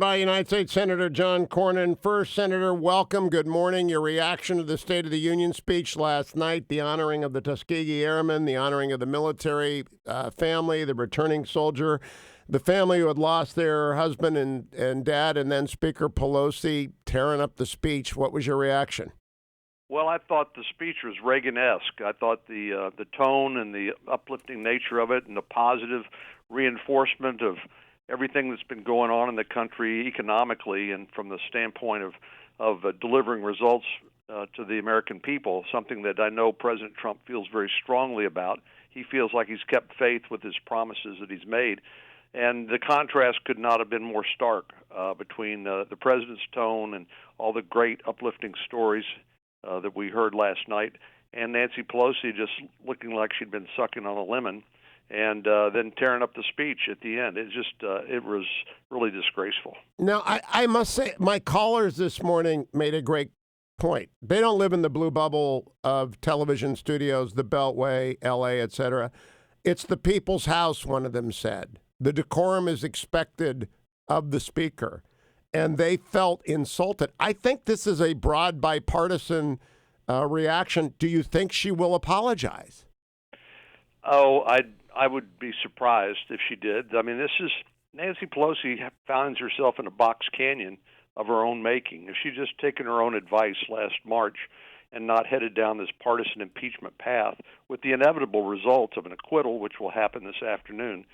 By United States Senator John Cornyn. First, Senator, welcome. Good morning. Your reaction to the State of the Union speech last night, the honoring of the Tuskegee Airmen, the honoring of the military family, the returning soldier, the family who had lost their husband and dad, and then Speaker Pelosi tearing up the speech. What was your reaction? Well, I thought the speech was Reagan-esque. I thought the tone and the uplifting nature of it and the positive reinforcement of everything that's been going on in the country economically and from the standpoint of delivering results to the American people, something that I know President Trump feels very strongly about. He feels like he's kept faith with his promises that he's made. And the contrast could not have been more stark between the president's tone and all the great uplifting stories that we heard last night, and Nancy Pelosi just looking like she'd been sucking on a lemon, and then tearing up the speech at the end. It was really disgraceful. Now, I must say, my callers this morning made a great point. They don't live in the blue bubble of television studios, the Beltway, L.A., etc. It's the people's house, one of them said. The decorum is expected of the speaker, and they felt insulted. I think this is a broad bipartisan reaction. Do you think she will apologize? Oh, I would be surprised if she did. I mean, this is Nancy Pelosi finds herself in a box canyon of her own making. If she'd just taken her own advice last March and not headed down this partisan impeachment path with the inevitable result of an acquittal, which will happen this afternoon,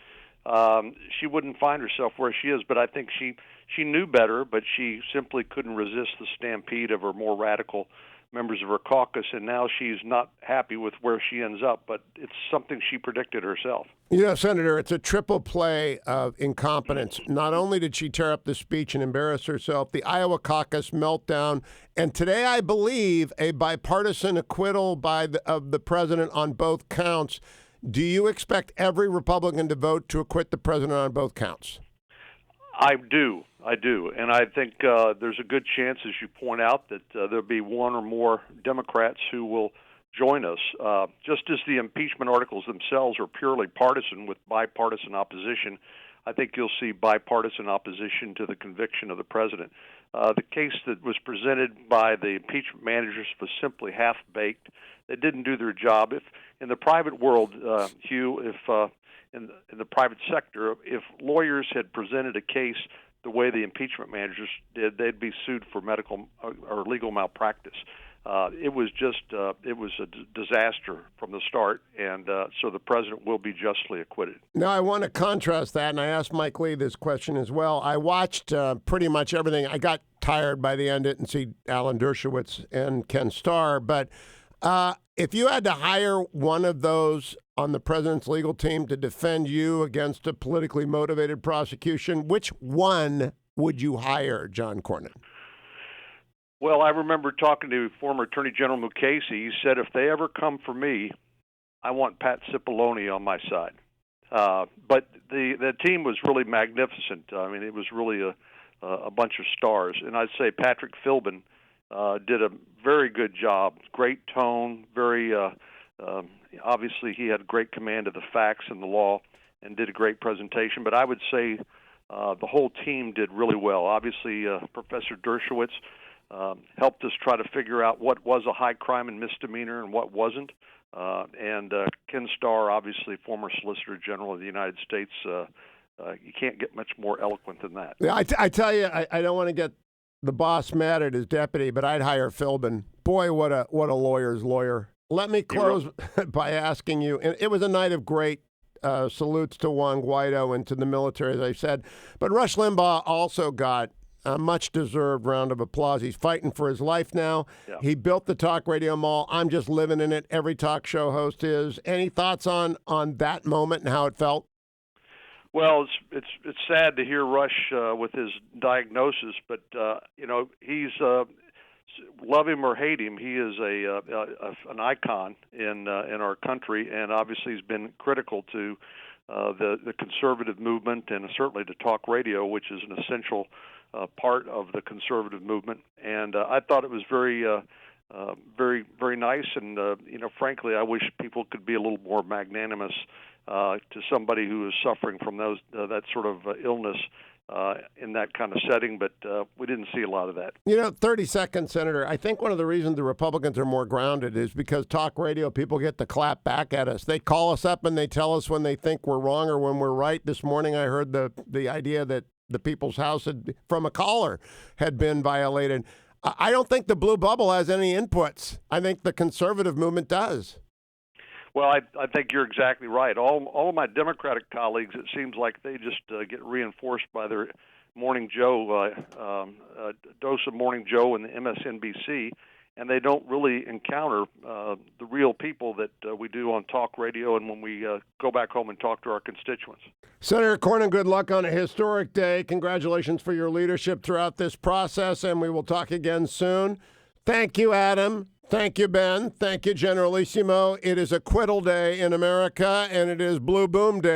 she wouldn't find herself where she is. But I think she knew better, but she simply couldn't resist the stampede of her more radical members of her caucus, and now she's not happy with where she ends up, but it's something she predicted herself. You know, Senator, it's a triple play of incompetence. Not only did she tear up the speech and embarrass herself, the Iowa caucus meltdown, and today I believe a bipartisan acquittal of the president on both counts. Do you expect every Republican to vote to acquit the president on both counts? I do, and I think there's a good chance, as you point out, that there'll be one or more Democrats who will join us. Just as the impeachment articles themselves are purely partisan with bipartisan opposition, I think you'll see bipartisan opposition to the conviction of the president. The case that was presented by the impeachment managers was simply half-baked. They didn't do their job. If in the private world, Hugh, in the private sector, if lawyers had presented a case the way the impeachment managers did, they'd be sued for medical or legal malpractice. It was a disaster from the start, and so the president will be justly acquitted. Now, I want to contrast that, and I asked Mike Lee this question as well. I watched pretty much everything. I got tired by the end. Didn't see Alan Dershowitz and Ken Starr, but if you had to hire one of those on the president's legal team to defend you against a politically motivated prosecution, which one would you hire, John Cornyn? Well, I remember talking to former Attorney General Mukasey. He said, if they ever come for me, I want Pat Cipollone on my side. But the team was really magnificent. I mean, it was really a bunch of stars. And I'd say Patrick Philbin did a very good job. Great tone, very obviously he had great command of the facts and the law and did a great presentation. But I would say the whole team did really well. Obviously, Professor Dershowitz helped us try to figure out what was a high crime and misdemeanor and what wasn't. And Ken Starr, obviously former Solicitor General of the United States, you can't get much more eloquent than that. Yeah, I tell you, I don't want to get the boss mad at his deputy, but I'd hire Philbin. Boy, what a lawyer's lawyer. Let me close by asking you, and it was a night of great salutes to Juan Guaido and to the military, as I said, but Rush Limbaugh also got a much-deserved round of applause. He's fighting for his life now. Yeah. He built the talk radio mall. I'm just living in it. Every talk show host is. Any thoughts on that moment and how it felt? Well, it's sad to hear Rush with his diagnosis, but he's love him or hate him, he is an icon in our country, and obviously he's been critical to the conservative movement and certainly to talk radio, which is an essential part of the conservative movement. And I thought it was very, very nice. And frankly, I wish people could be a little more magnanimous to somebody who is suffering from that sort of illness in that kind of setting, but we didn't see a lot of that. 30 seconds, Senator. I think one of the reasons the Republicans are more grounded is because talk radio, people get to clap back at us. They call us up and they tell us when they think we're wrong or when we're right. This morning I heard the idea that the People's House from a caller had been violated. I don't think the blue bubble has any inputs. I think the conservative movement does. Well, I think you're exactly right. All of my Democratic colleagues, it seems like they just get reinforced by their Morning Joe, dose of Morning Joe and the MSNBC, and they don't really encounter the real people that we do on talk radio and when we go back home and talk to our constituents. Senator Cornyn, good luck on a historic day. Congratulations for your leadership throughout this process, and we will talk again soon. Thank you, Adam. Thank you, Ben. Thank you, Generalissimo. It is acquittal day in America, and it is Blue Boom Day.